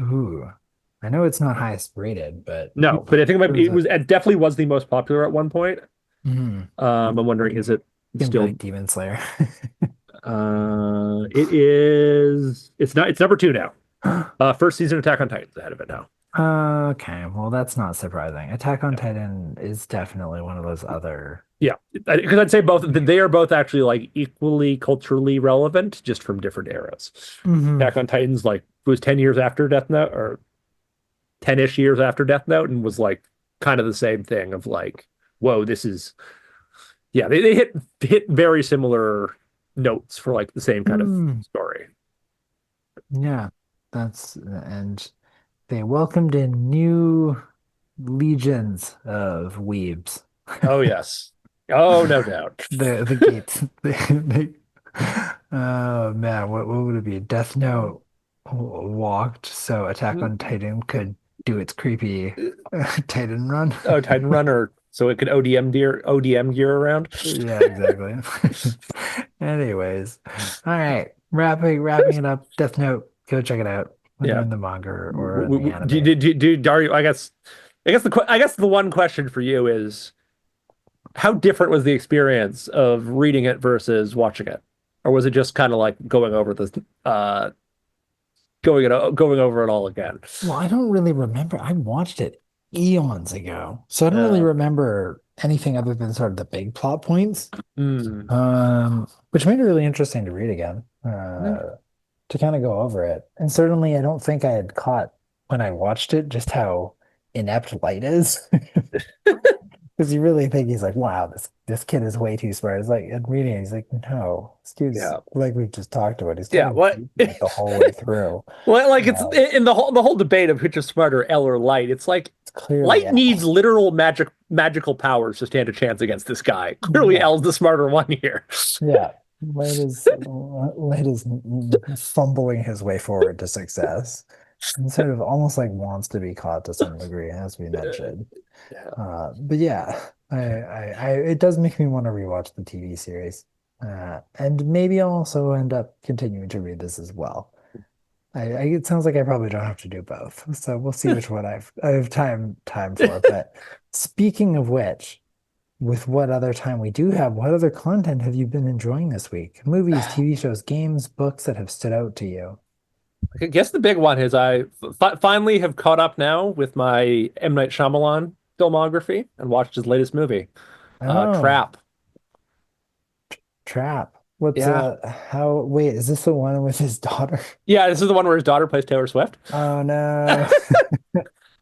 ooh. I know it's not highest rated, but No, but I think there's it a was it definitely was the most popular at one point. Hmm. I'm wondering, is it Gonna be still? like Demon Slayer. It is. It's not. It's number two now. First season Attack on Titan's ahead of it now. Okay, well, that's not surprising. Attack on Titan is definitely one of those other. Yeah, because I'd say both. They are both actually like equally culturally relevant, just from different eras. Hmm. Attack on Titan's like was 10 years after Death Note, or 10-ish years after Death Note, and was like kind of the same thing of like, whoa, this is yeah. They hit very similar notes for like the same kind of Mm, story. yeah, and they welcomed in new legions of weebs. Oh yes. Oh no doubt. The gates. Oh man, what would it be? Death Note walked so Attack on Titan could do its creepy Titan run. Oh, Titan Runner, so it could ODM gear around. Yeah, exactly. Anyways, all right, wrapping it up. Death Note, go check it out, whether Yeah. in the manga or in the anime. Dario, I guess the one question for you is how different was the experience of reading it versus watching it? Or was it just kind of like going over it all again? Well, I don't really remember. I watched it eons ago, so I don't really Uh, remember anything other than sort of the big plot points. mm, Which made it really interesting to read again, yeah. to kind of go over it. And certainly, I don't think I had caught when I watched it just how inept Light is. Because you really think he's like, wow, this kid is way too smart. It's like in reading, he's like, no, this dude's Yeah. like we've just talked about. He's kind Yeah. of What? goofy like the whole way through. Well, like it's Uh, in the whole debate of which is smarter, L or Light. It's like it's clearly Light needs L. literal magical powers to stand a chance against this guy. Clearly, Yeah, L's the smarter one here. yeah. Light is fumbling his way forward to success, and sort of almost like wants to be caught to some degree, as we mentioned. Yeah. But yeah, it does make me want to rewatch the TV series, and maybe I'll also end up continuing to read this as well. It sounds like I probably don't have to do both, so we'll see which one I have time for. But speaking of which, with what other time we do have, what other content have you been enjoying this week? Movies, TV shows, games, books that have stood out to you? I guess the big one is I finally have caught up now with my M. Night Shyamalan filmography and watched his latest movie, Oh, Trap. Trap. What's Yeah. how wait, is this the one with his daughter? Yeah, this is the one where his daughter plays Taylor Swift. Oh no.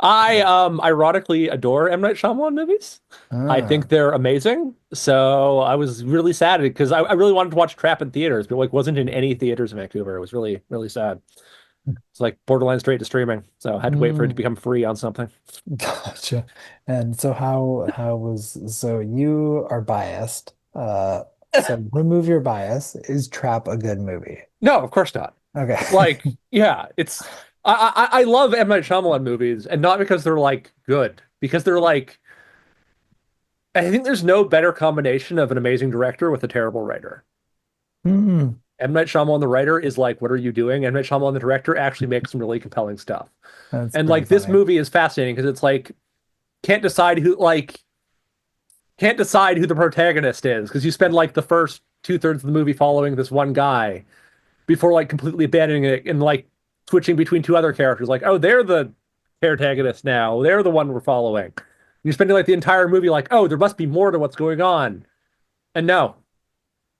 I ironically adore M. Night Shyamalan movies. I think Ah, they're amazing. So I was really sad because I really wanted to watch Trap in theaters, but like wasn't in any theaters in Vancouver. It was really, really sad. It's like borderline straight to streaming. So I had to wait for it to mm, become free on something. gotcha. And so how was so you are biased. So remove your bias. Is Trap a good movie? No, of course not. Okay. Like, yeah, it's I love M. Night Shyamalan movies, and not because they're like good, because they're like I think there's no better combination of an amazing director with a terrible writer. Hmm. M. Night Shyamalan, the writer, is like, what are you doing? M. Night Shyamalan, the director, actually makes some really compelling stuff. That's And pretty like this funny. movie is fascinating because it's like can't decide who like can't decide who the protagonist is because you spend like the first two-thirds of the movie following this one guy before like completely abandoning it and like switching between two other characters. Like, oh, they're the protagonist now. They're the one we're following. And you're spending like the entire movie like, oh, there must be more to what's going on. And no,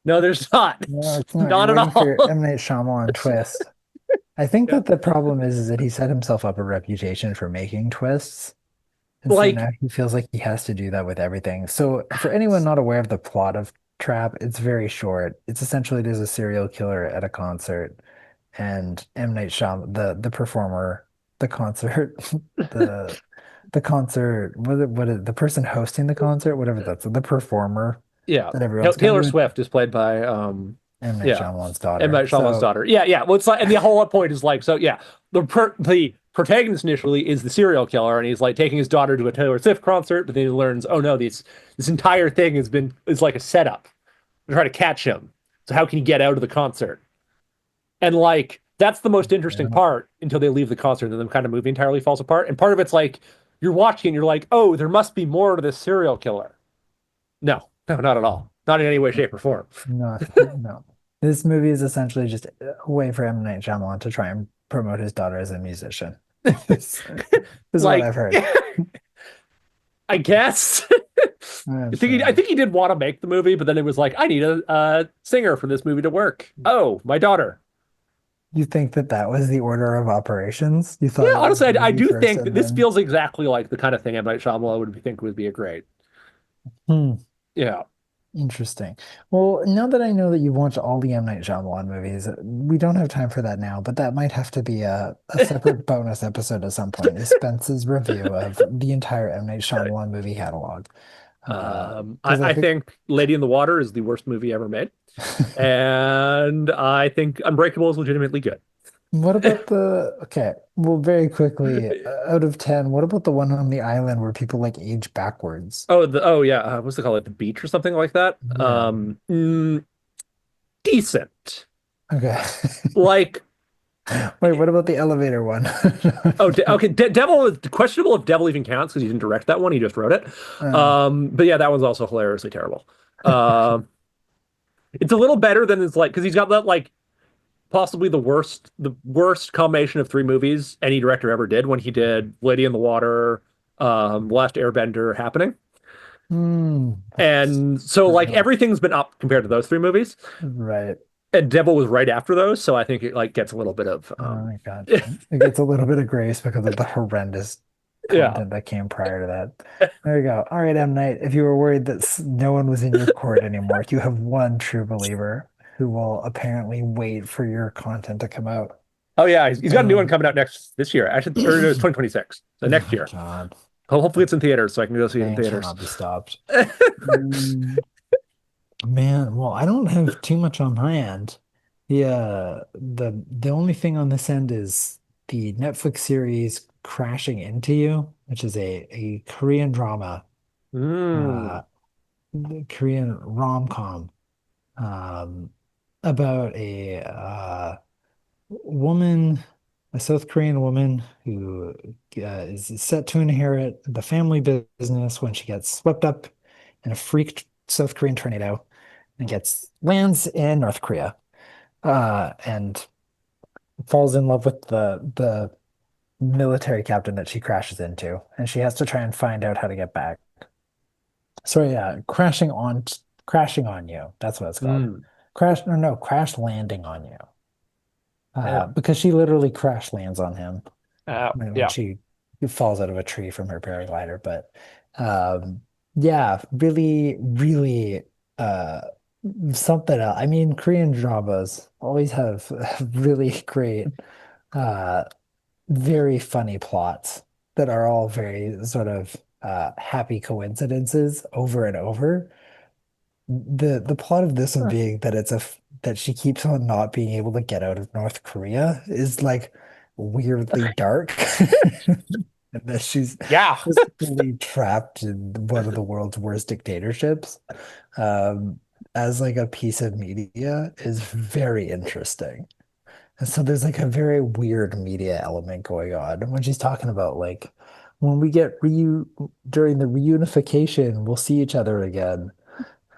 no, there's not. No, it's not. You're Not at waiting for all. your M. Night Shyamalan twist. I think Yeah. that the problem is that he set himself up a reputation for making twists. And so now Like, he feels like he has to do that with everything. So for anyone not aware of the plot of Trap, it's very short. It's essentially there's a serial killer at a concert, and M. Night Shyamalan, the performer, the concert, the the concert, what is the person hosting the concert, whatever that's the performer yeah. that everyone's come Taylor to, Swift is played by M. Night yeah, Shyamalan's M. daughter. Night Shyamalan's So daughter. Yeah, yeah. Well, it's like, and the whole point is like, so yeah, the protagonist initially is the serial killer, and he's like taking his daughter to a Taylor Swift concert, but then he learns, oh no, this entire thing is like a setup to try to catch him. So how can he get out of the concert? And like that's the most interesting yeah. part until they leave the concert, and then the kind of movie entirely falls apart. And part of it's like you're watching, and you're like, oh, there must be more to this serial killer. No, no, not at all. Not in any way, shape, or form. No, no. This movie is essentially just a way for M. Night Shyamalan to try and promote his daughter as a musician. This is what Like, I've heard. I guess. I'm I sure. think he did want to make the movie, but then it was like, I need a singer for this movie to work. Oh, my daughter. You think that that was the order of operations? You Yeah, thought it was honestly, the I movie do first think that and this then. feels exactly like the kind of thing M. Night Shyamalan would think would be a great. Hmm. Yeah. Interesting. Well, now that I know that you've watched all the M. Night Shyamalan movies, we don't have time for that now, but that might have to be a separate bonus episode at some point, is Spence's review of the entire M. Night Shyamalan movie catalog. Because I I think, think Lady in the Water is the worst movie ever made. And I think Unbreakable is legitimately good. what about okay, well, very quickly, out of 10, what about the one on the island where people like age backwards? Oh yeah, what's it called? Like the beach or something like that? Yeah. Decent. Okay. Like Wait, what about the elevator one? Okay, Devil questionable if Devil even counts because he didn't direct that one, he just wrote it. Uh, But yeah, that one's also hilariously terrible. Um, it's a little better than it's like because he's got that like possibly the worst combination of three movies any director ever did when he did Lady in the Water, Last Airbender happening. hmm. And so like everything's been up compared to those three movies. Right. And Devil was right after those, so I think it like gets a little bit of I gotcha. It gets a little bit of grace because of the horrendous yeah. content that came prior to that. There you go. All right, M. Night, if you were worried that no one was in your court anymore, you have one true believer who will apparently wait for your content to come out. Oh yeah, he's got a new one Um, coming out next this year. Actually, or no, it's 2026. So oh next my year. God. Hopefully it's in theaters so I can go see it in Man theaters. cannot be stopped. Mm, man, well, I don't have too much on my end. The only thing on this end is the Netflix series Crashing Into You, which is a Korean drama, Mm. uh, Korean rom-com, um, about woman, a South Korean woman who is set to inherit the family business when she gets swept up in a freak South Korean tornado and gets lands in North Korea, and falls in love with the military captain that she crashes into, and she has to try and find out how to get back. So yeah, crashing on you. That's what it's called. Mm. Crash or no, crash landing on you. Yeah. Because she literally crash lands on him when Yeah. she falls out of a tree from her paraglider. But yeah, really, really uh, something else. I mean, Korean dramas always have really great, uh, very funny plots that are all very sort of happy coincidences over and over. The plot of this one being that that she keeps on not being able to get out of North Korea is like weirdly dark. And that she's Yeah. just fully trapped in one of the world's worst dictatorships. Um, as like a piece of media is very interesting. And so there's like a very weird media element going on when she's talking about like when we get reu during the reunification, we'll see each other again.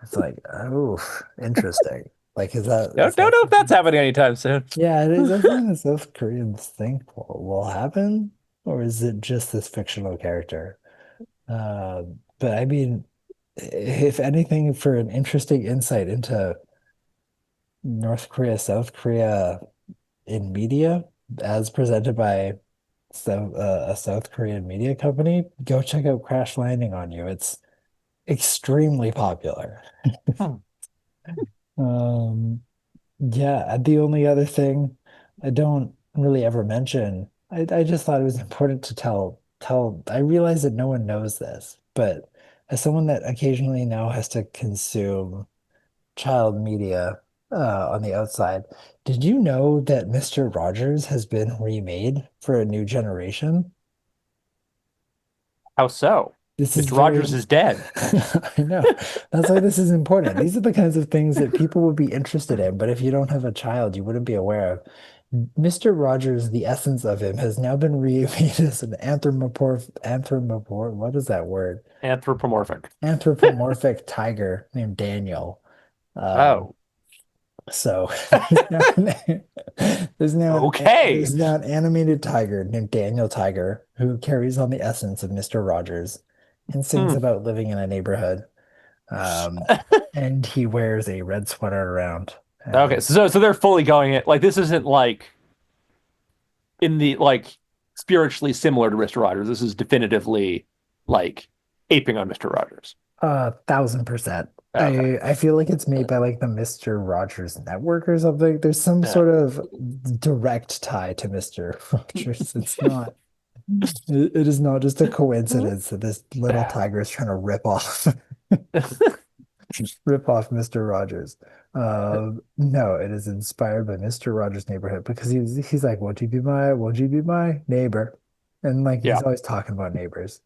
It's like, oh, interesting. Like, is Don't that know if that's something? happening anytime soon. Yeah, is that something that South Koreans think will happen, or is it just this fictional character? But I mean, if anything, for an interesting insight into North Korea, South Korea in media, as presented by a South Korean media company, go check out Crash Landing on You. It's extremely popular. Hmm. Um, Yeah, the only other thing I don't really ever mention, I just thought it was important to I realize that no one knows this, but as someone that occasionally now has to consume child media on the outside, did you know that Mr. Rogers has been remade for a new generation? How so? This is Mr. Rogers very, is dead. I know. That's why this is important. These are the kinds of things that people would be interested in, but if you don't have a child, you wouldn't be aware of. Mr. Rogers, the essence of him, has now been remade as an anthropomorph, what is that word? Anthropomorphic. Anthropomorphic tiger named Daniel. Um, Oh, so there's now there's okay. now an animated tiger named Daniel Tiger who carries on the essence of Mr. Rogers and sings Hmm. about living in a neighborhood. Um, and he wears a red sweater around. Okay, And so they're fully going it like this isn't like in the like spiritually similar to Mr. Rogers. This is definitively like aping on Mr. Rogers. 1,000%. Okay. I feel like it's made by like the Mr. Rogers Network or something. There's some Yeah. sort of direct tie to Mr. Rogers. It's not. It is not just a coincidence that this little tiger is trying to rip off Mr. Rogers. No, it is inspired by Mr. Rogers' Neighborhood because he's like, won't you be my neighbor? And like Yeah. he's always talking about neighbors.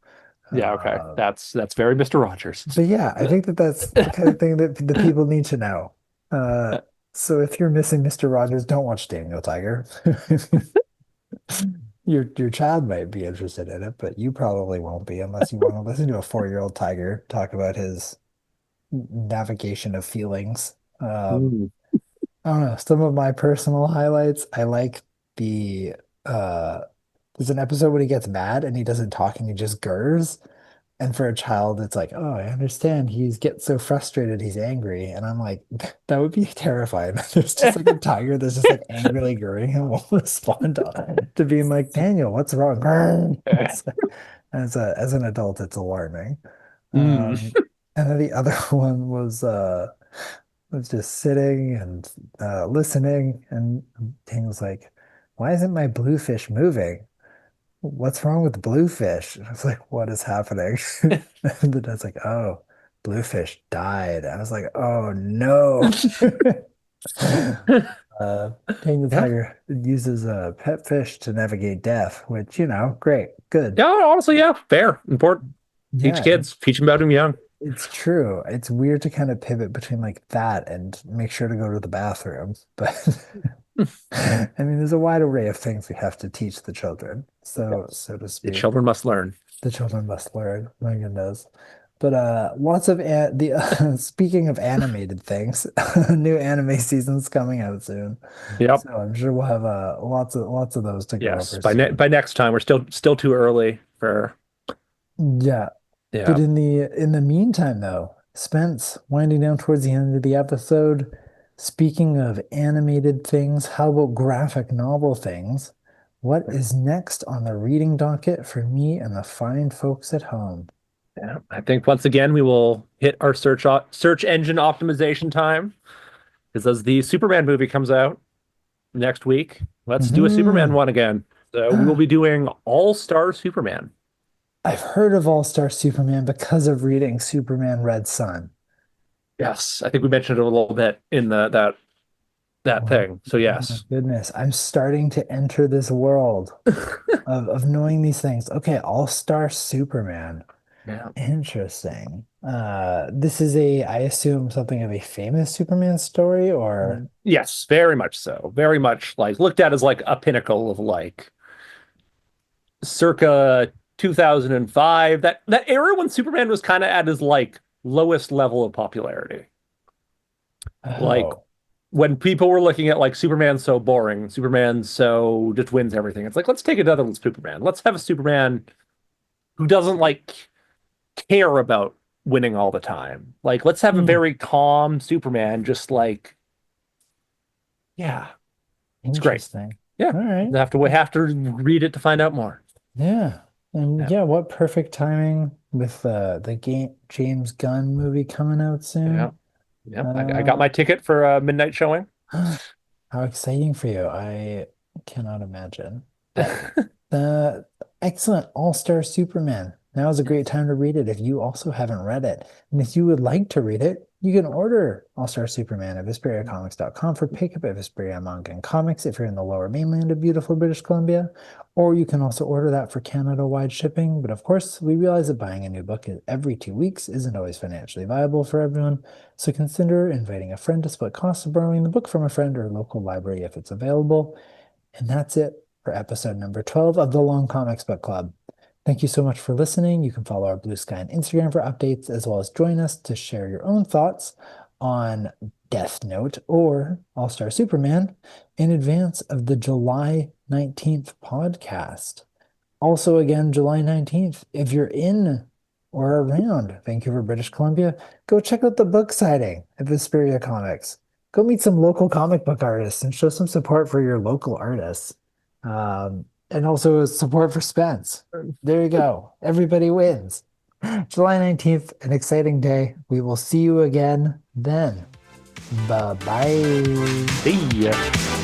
Yeah, okay. Uh, That's very Mr. Rogers. but yeah, I think that that's the kind of thing that the people need to know. Uh, so if you're missing Mr. Rogers, don't watch Daniel Tiger. Your child might be interested in it, but you probably won't be unless you want to listen to a 4-year-old tiger talk about his navigation of feelings. Mm. I don't know. Some of my personal highlights, I like the uh there's an episode when he gets mad and he doesn't talk and he just gurs. And for a child, it's like, oh, I understand. He's gets so frustrated, he's angry. And I'm like, that would be terrifying. There's just like a tiger that's just like angrily gurring and won't respond to being like, Daniel, what's wrong? Grr. As an adult, it's alarming. Mm. And then the other one was just sitting and listening, and Daniel's like, why isn't my bluefish moving? What's wrong with Bluefish? And I was like, what is happening? And the dad's like, oh, Bluefish died. I was like, oh no. Daniel Yeah. Tiger uses a pet fish to navigate death, which, great, good. Yeah, honestly, yeah, fair, important. Teach Yeah, kids, teach them about them young. it's true. It's weird to kind of pivot between like that and make sure to go to the bathroom. But I mean, there's a wide array of things we have to teach the children, so to The speak. children must learn. The children must learn. My goodness. But lots of the speaking of animated things, new anime season's coming out soon. Yep. So I'm sure we'll have lots of those to go Yes. over soon. By next time, we're still too early for Yeah. But yeah. in the meantime though, Spence, winding down towards the end of the episode, speaking of animated things, how about graphic novel things? What is next on the reading docket for me and the fine folks at home? Yeah. I think once again we will hit our search engine optimization time because as the Superman movie comes out next week, let's do a Superman Hmm. one again. So we will be doing All-Star Superman. I've heard of All-Star Superman because of reading Superman Red Sun. Yes, I think we mentioned it a little bit in that Oh, thing. So oh my yes. goodness. I'm starting to enter this world of knowing these things. Okay, All-Star Superman. Yeah. Interesting. This is I assume something of a famous Superman story, or Yes, very much so. Very much like looked at as like a pinnacle of like circa 2005. That era when Superman was kind of at his like lowest level of popularity. Like oh, when people were looking at like Superman so boring, Superman so just wins everything. It's like let's take another Superman. Let's have a Superman who doesn't like care about winning all the time. Like let's have a hmm, very calm Superman just like yeah, it's great. interesting. Yeah. All right. Have to read it to find out more. Yeah. And Yeah. yeah, what perfect timing with the game James Gunn movie coming out Yeah. soon. Yeah. I got Uh, my ticket for a midnight showing. how exciting for you. I cannot imagine. But excellent All-Star Superman. Now is a great time to read it if you also haven't read it. And if you would like to read it, you can order All-Star Superman at VesperiaComics.com for pickup at Vesperia Manga and Comics if you're in the lower mainland of beautiful British Columbia. Or you can also order that for Canada-wide shipping. But of course, we realize that buying a new book every 2 weeks isn't always financially viable for everyone. So consider inviting a friend to split costs of borrowing the book from a friend or local library if it's available. And that's it for episode number 12 of the Long Comics Book Club. Thank you so much for listening. You can follow our Blue Sky and Instagram for updates, as well as join us to share your own thoughts on Death Note or All-Star Superman in advance of the July 19th podcast. Also, again, July 19th, if you're in or around Vancouver, British Columbia, go check out the book signing at Vesperia Comics. Go meet some local comic book artists and show some support for your local artists. And also support for Spence. There you go. Everybody wins. July 19th, an exciting day. We will see you again then. Bye-bye. See ya.